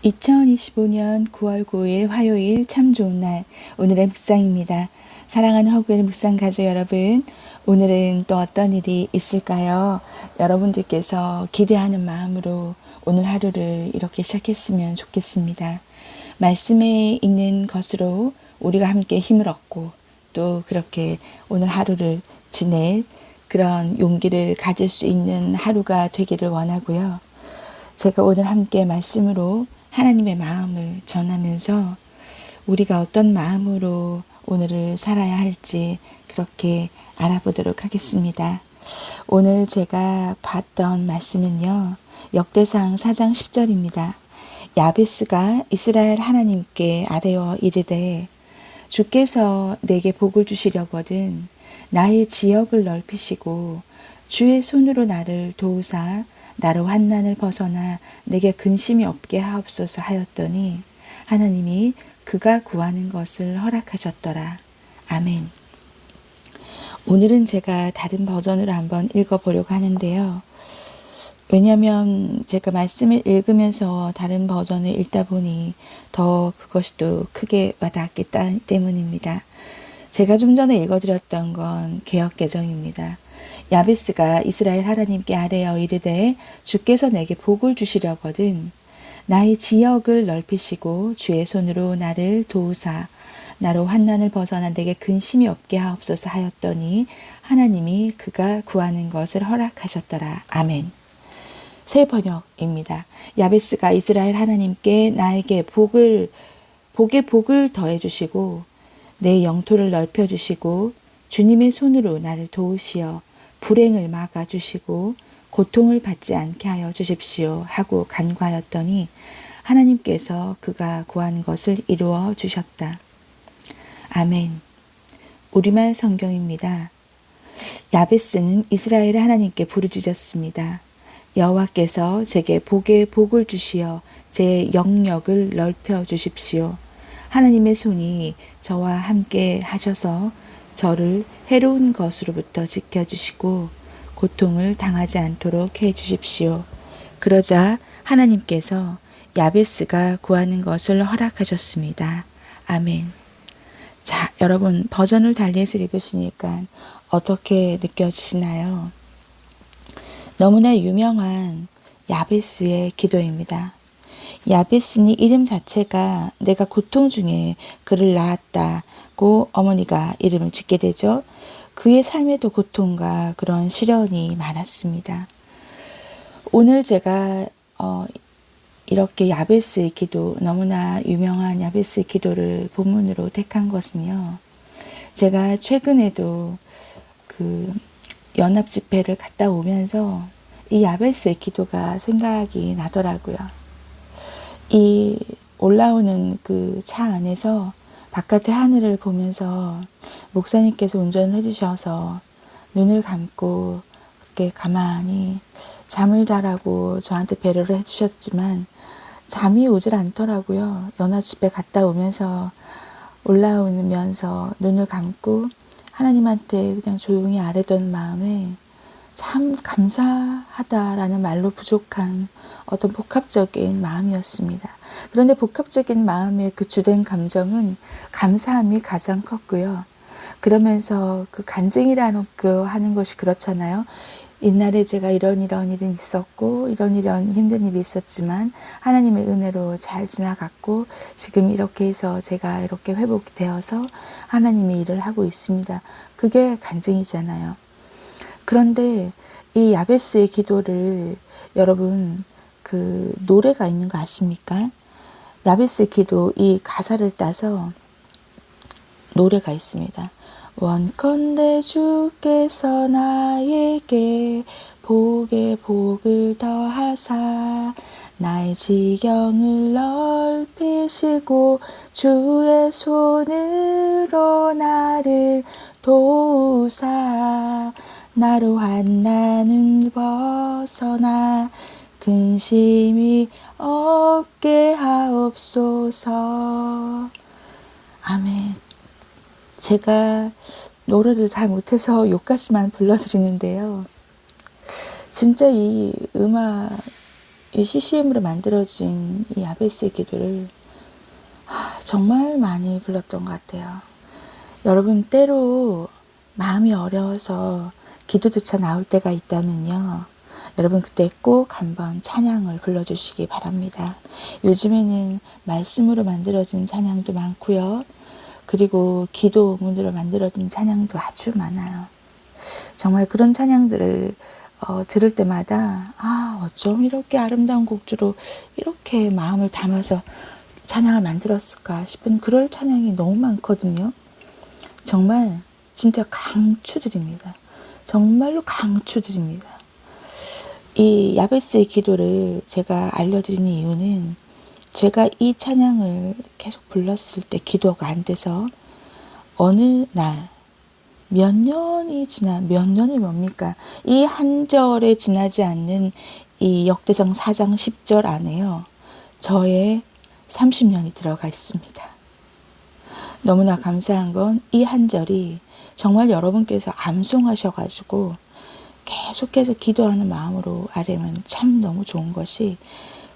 2025년 9월 9일 화요일 참 좋은 날, 오늘의 묵상입니다. 사랑하는 허구엘 묵상 가족 여러분, 오늘은 또 어떤 일이 있을까요? 여러분들께서 기대하는 마음으로 오늘 하루를 이렇게 시작했으면 좋겠습니다. 말씀에 있는 것으로 우리가 함께 힘을 얻고 또 그렇게 오늘 하루를 지낼 그런 용기를 가질 수 있는 하루가 되기를 원하고요. 제가 오늘 함께 말씀으로 하나님의 마음을 전하면서 우리가 어떤 마음으로 오늘을 살아야 할지 그렇게 알아보도록 하겠습니다. 오늘 제가 봤던 말씀은요. 역대상 4장 10절입니다. 야베스가 이스라엘 하나님께 아뢰어 이르되 주께서 내게 복을 주시려거든 나의 지역을 넓히시고 주의 손으로 나를 도우사 나로 환난을 벗어나 내게 근심이 없게 하옵소서 하였더니 하나님이 그가 구하는 것을 허락하셨더라. 아멘. 오늘은 제가 다른 버전으로 한번 읽어보려고 하는데요. 왜냐하면 제가 말씀을 읽으면서 다른 버전을 읽다 보니 더 그것이 또 크게 와닿았기 때문입니다. 제가 좀 전에 읽어드렸던 건 개역개정입니다. 야베스가 이스라엘 하나님께 아뢰어 이르되 주께서 내게 복을 주시려거든 나의 지역을 넓히시고 주의 손으로 나를 도우사 나로 환난을 벗어나 내게 근심이 없게 하옵소서 하였더니 하나님이 그가 구하는 것을 허락하셨더라. 아멘. 새 번역입니다. 야베스가 이스라엘 하나님께 나에게 복의 복을 더해 주시고 내 영토를 넓혀 주시고 주님의 손으로 나를 도우시어 불행을 막아 주시고 고통을 받지 않게 하여 주십시오 하고 간구하였더니 하나님께서 그가 구한 것을 이루어 주셨다. 아멘. 우리말 성경입니다. 야베스는 이스라엘의 하나님께 부르짖었습니다. 여호와께서 제게 복의 복을 주시어 제 영역을 넓혀 주십시오. 하나님의 손이 저와 함께 하셔서 저를 해로운 것으로부터 지켜주시고 고통을 당하지 않도록 해주십시오. 그러자 하나님께서 야베스가 구하는 것을 허락하셨습니다. 아멘. 자, 여러분 버전을 달리해서 읽으시니까 어떻게 느껴지시나요? 너무나 유명한 야베스의 기도입니다. 야베스니 이름 자체가 내가 고통 중에 그를 낳았다고 어머니가 이름을 짓게 되죠. 그의 삶에도 고통과 그런 시련이 많았습니다. 오늘 제가 이렇게 야베스의 기도, 너무나 유명한 야베스의 기도를 본문으로 택한 것은요. 제가 최근에도 그 연합 집회를 갔다 오면서 이 야베스의 기도가 생각이 나더라고요. 이 올라오는 그 차 안에서 바깥의 하늘을 보면서 목사님께서 운전을 해주셔서 눈을 감고 그렇게 가만히 잠을 자라고 저한테 배려를 해주셨지만 잠이 오질 않더라고요. 연합 집회 갔다 오면서 올라오면서 눈을 감고 하나님한테 그냥 조용히 아뢰던 마음에 참 감사하다라는 말로 부족한 어떤 복합적인 마음이었습니다. 그런데 복합적인 마음의 그 주된 감정은 감사함이 가장 컸고요. 그러면서 그 간증이라는 그 하는 것이 그렇잖아요. 옛날에 제가 이런 일은 있었고 이런 힘든 일이 있었지만 하나님의 은혜로 잘 지나갔고 지금 이렇게 해서 제가 이렇게 회복이 되어서 하나님의 일을 하고 있습니다. 그게 간증이잖아요. 그런데 이 야베스의 기도를 여러분 그 노래가 있는 거 아십니까? 야베스의 기도 이 가사를 따서 노래가 있습니다. 원컨대 주께서 나에게 복의 복을 더하사 나의 지경을 넓히시고 주의 손으로 나를 도우사 나로 환난을 벗어나 근심이 없게 하옵소서. 아멘. 제가 노래를 잘 못해서 여기까지만 불러드리는데요. 진짜 이 음악 이 CCM으로 만들어진 이 야베스의 기도를 정말 많이 불렀던 것 같아요. 여러분 때로 마음이 어려워서 기도조차 나올 때가 있다면요. 여러분 그때 꼭 한번 찬양을 불러주시기 바랍니다. 요즘에는 말씀으로 만들어진 찬양도 많고요. 그리고 기도문으로 만들어진 찬양도 아주 많아요. 정말 그런 찬양들을 들을 때마다 어쩜 이렇게 아름다운 곡주로 이렇게 마음을 담아서 찬양을 만들었을까 싶은 그럴 찬양이 너무 많거든요. 정말 진짜 강추드립니다. 정말로 강추드립니다. 이 야베스의 기도를 제가 알려드리는 이유는 제가 이 찬양을 계속 불렀을 때 기도가 안 돼서 어느 날 몇 년이 뭡니까? 이 한 절에 지나지 않는 이 역대상 4장 10절 안에요. 저의 30년이 들어가 있습니다. 너무나 감사한 건 이 한 절이 정말 여러분께서 암송하셔가지고 계속해서 기도하는 마음으로 아뢰면 참 너무 좋은 것이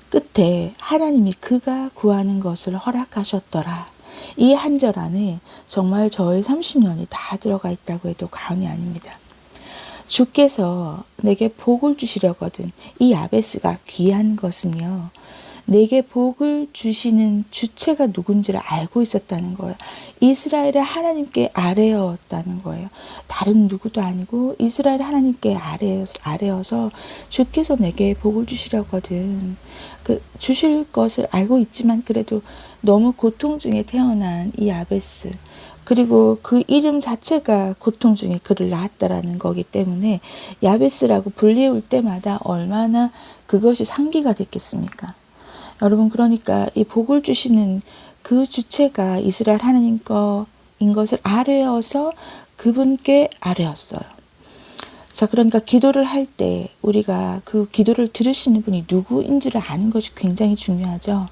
끝에 하나님이 그가 구하는 것을 허락하셨더라. 이 한 절 안에 정말 저의 30년이 다 들어가 있다고 해도 과언이 아닙니다. 주께서 내게 복을 주시려거든 이 야베스가 귀한 것은요. 내게 복을 주시는 주체가 누군지를 알고 있었다는 거예요. 이스라엘의 하나님께 아뢰었다는 거예요. 다른 누구도 아니고 이스라엘 하나님께 아뢰어서 주께서 내게 복을 주시려거든. 주실 것을 알고 있지만 그래도 너무 고통 중에 태어난 이 야베스. 그리고 그 이름 자체가 고통 중에 그를 낳았다라는 거기 때문에 야베스라고 불리울 때마다 얼마나 그것이 상기가 됐겠습니까? 여러분 그러니까 이 복을 주시는 그 주체가 이스라엘 하나님 거인 것을 아뢰어서 그분께 아뢰었어요. 자, 그러니까 기도를 할 때 우리가 그 기도를 들으시는 분이 누구인지를 아는 것이 굉장히 중요하죠.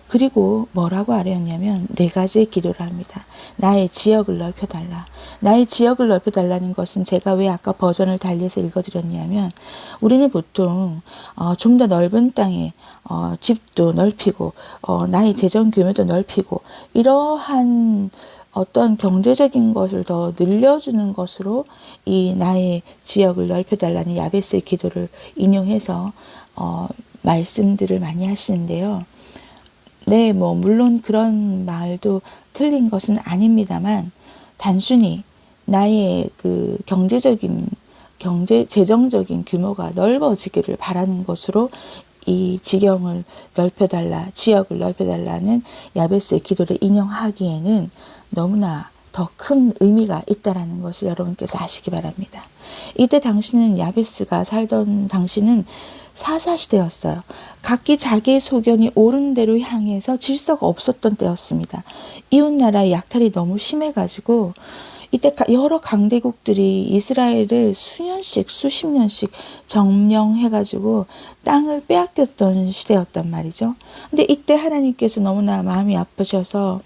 그리고 뭐라고 아뢰었냐면 4가지의 기도를 합니다. 나의 지역을 넓혀달라. 나의 지역을 넓혀달라는 것은 제가 왜 아까 버전을 달리해서 읽어드렸냐면 우리는 보통 좀 더 넓은 땅에 집도 넓히고 나의 재정 규모도 넓히고 이러한 어떤 경제적인 것을 더 늘려주는 것으로 이 나의 지역을 넓혀달라는 야베스의 기도를 인용해서 말씀들을 많이 하시는데요. 네, 물론 그런 말도 틀린 것은 아닙니다만 단순히 나의 그 재정적인 규모가 넓어지기를 바라는 것으로 이 지경을 넓혀달라, 지역을 넓혀달라는 야베스의 기도를 인용하기에는 너무나 더 큰 의미가 있다라는 것을 여러분께서 아시기 바랍니다. 이때 당시는 야베스가 살던 당시는 사사시대였어요. 각기 자기의 소견이 옳은 대로 향해서 질서가 없었던 때였습니다. 이웃나라의 약탈이 너무 심해가지고 이때 여러 강대국들이 이스라엘을 수십 년씩 점령해가지고 땅을 빼앗겼던 시대였단 말이죠. 근데 이때 하나님께서 너무나 마음이 아프셔서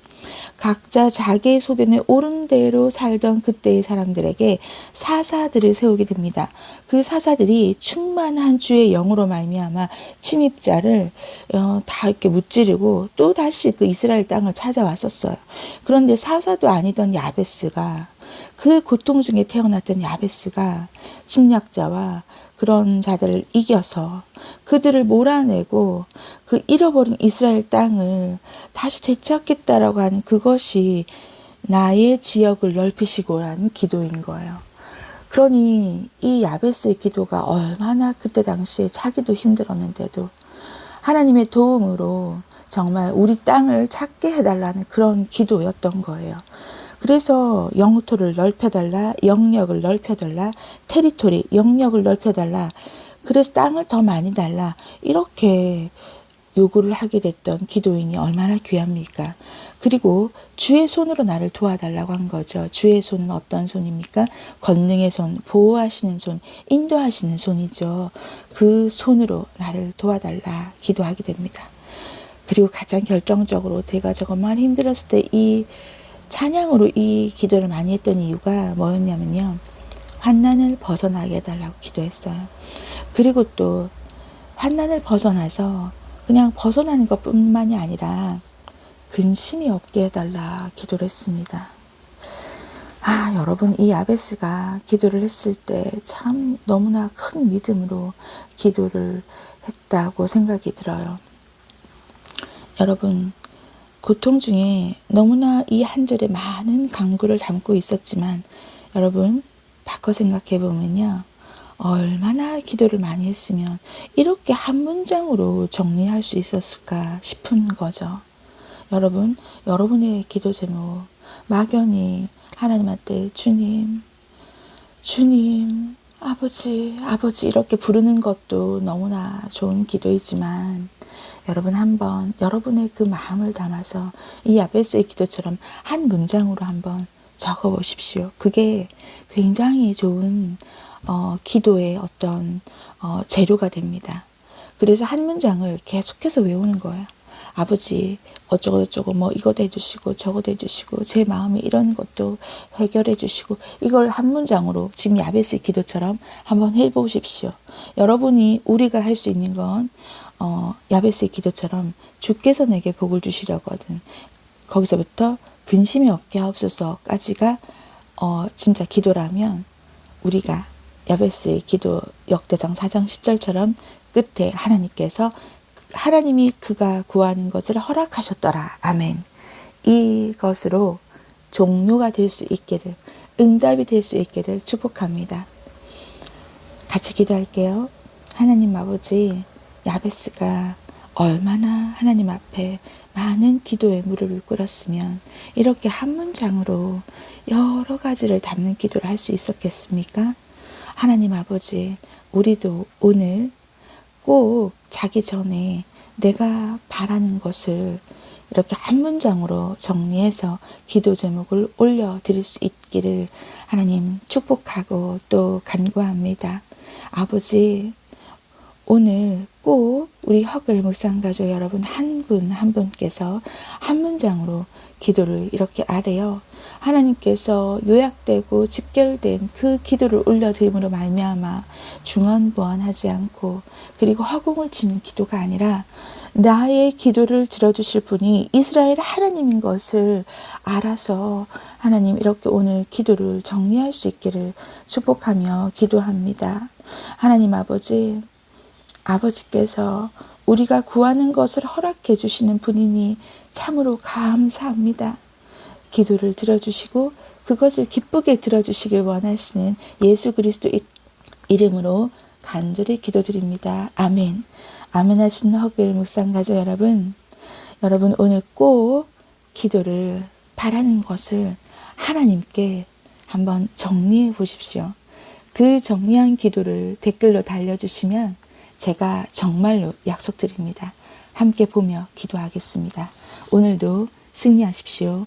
각자 자기의 소견에 옳은 대로 살던 그때의 사람들에게 사사들을 세우게 됩니다. 그 사사들이 충만한 주의 영으로 말미암아 침입자를 다 이렇게 무찌르고 또 다시 그 이스라엘 땅을 찾아왔었어요. 그런데 사사도 아니던 야베스가 그 고통 중에 태어났던 야베스가 침략자와 그런 자들을 이겨서 그들을 몰아내고 그 잃어버린 이스라엘 땅을 다시 되찾겠다라고 하는 그것이 나의 지역을 넓히시고라는 기도인 거예요. 그러니 이 야베스의 기도가 얼마나 그때 당시에 자기도 힘들었는데도 하나님의 도움으로 정말 우리 땅을 찾게 해달라는 그런 기도였던 거예요. 그래서 영토를 넓혀달라, 영역을 넓혀달라, 테리토리, 영역을 넓혀달라, 그래서 땅을 더 많이 달라, 이렇게 요구를 하게 됐던 기도인이 얼마나 귀합니까? 그리고 주의 손으로 나를 도와달라고 한 거죠. 주의 손은 어떤 손입니까? 권능의 손, 보호하시는 손, 인도하시는 손이죠. 그 손으로 나를 도와달라 기도하게 됩니다. 그리고 가장 결정적으로 제가 정말 힘들었을 때 이 찬양으로 이 기도를 많이 했던 이유가 뭐였냐면요. 환난을 벗어나게 해달라고 기도했어요. 그리고 또 환난을 벗어나서 그냥 벗어나는 것뿐만이 아니라 근심이 없게 해달라 기도를 했습니다. 여러분, 이 야베스가 기도를 했을 때 참 너무나 큰 믿음으로 기도를 했다고 생각이 들어요. 여러분, 고통 중에 너무나 이 한 절에 많은 간구를 담고 있었지만 여러분, 바꿔 생각해 보면요. 얼마나 기도를 많이 했으면 이렇게 한 문장으로 정리할 수 있었을까 싶은 거죠. 여러분, 여러분의 기도 제목 막연히 하나님한테 주님, 아버지 이렇게 부르는 것도 너무나 좋은 기도이지만 여러분 한번 여러분의 그 마음을 담아서 이 야베스의 기도처럼 한 문장으로 한번 적어 보십시오. 그게 굉장히 좋은 기도의 어떤 재료가 됩니다. 그래서 한 문장을 계속해서 외우는 거예요. 아버지 어쩌고 뭐 이것도 해주시고 저것도 해주시고 제 마음에 이런 것도 해결해 주시고 이걸 한 문장으로 지금 야베스 기도처럼 한번 해보십시오. 여러분이 우리가 할 수 있는 건 야베스 기도처럼 주께서 내게 복을 주시려거든. 거기서부터 근심이 없게 하옵소서까지가 진짜 기도라면 우리가 야베스의 기도 역대상 4장 10절처럼 끝에 하나님이 그가 구하는 것을 허락하셨더라. 아멘. 이것으로 종료가 될 수 있기를, 응답이 될 수 있기를 축복합니다. 같이 기도할게요. 하나님 아버지, 야베스가 얼마나 하나님 앞에 많은 기도의 무릎을 꿇었으면 이렇게 한 문장으로 여러 가지를 담는 기도를 할 수 있었겠습니까? 하나님 아버지, 우리도 오늘 꼭 자기 전에 내가 바라는 것을 이렇게 한 문장으로 정리해서 기도 제목을 올려드릴 수 있기를 하나님 축복하고 또 간구합니다. 아버지, 오늘 꼭 우리 허글 묵상가족 여러분 한 분 한 분께서 한 문장으로 기도를 이렇게 아래요. 하나님께서 요약되고 집결된 그 기도를 올려드림으로 말미암아 중언부언하지 않고 그리고 허공을 치는 기도가 아니라 나의 기도를 들어주실 분이 이스라엘 하나님인 것을 알아서 하나님 이렇게 오늘 기도를 정리할 수 있기를 축복하며 기도합니다. 하나님 아버지께서 우리가 구하는 것을 허락해 주시는 분이니 참으로 감사합니다. 기도를 들어주시고 그것을 기쁘게 들어주시길 원하시는 예수 그리스도 이름으로 간절히 기도드립니다. 아멘. 아멘 하시는 허글 묵상가족 여러분 오늘 꼭 기도를 바라는 것을 하나님께 한번 정리해 보십시오. 그 정리한 기도를 댓글로 달려주시면 제가 정말로 약속드립니다. 함께 보며 기도하겠습니다. 오늘도 승리하십시오.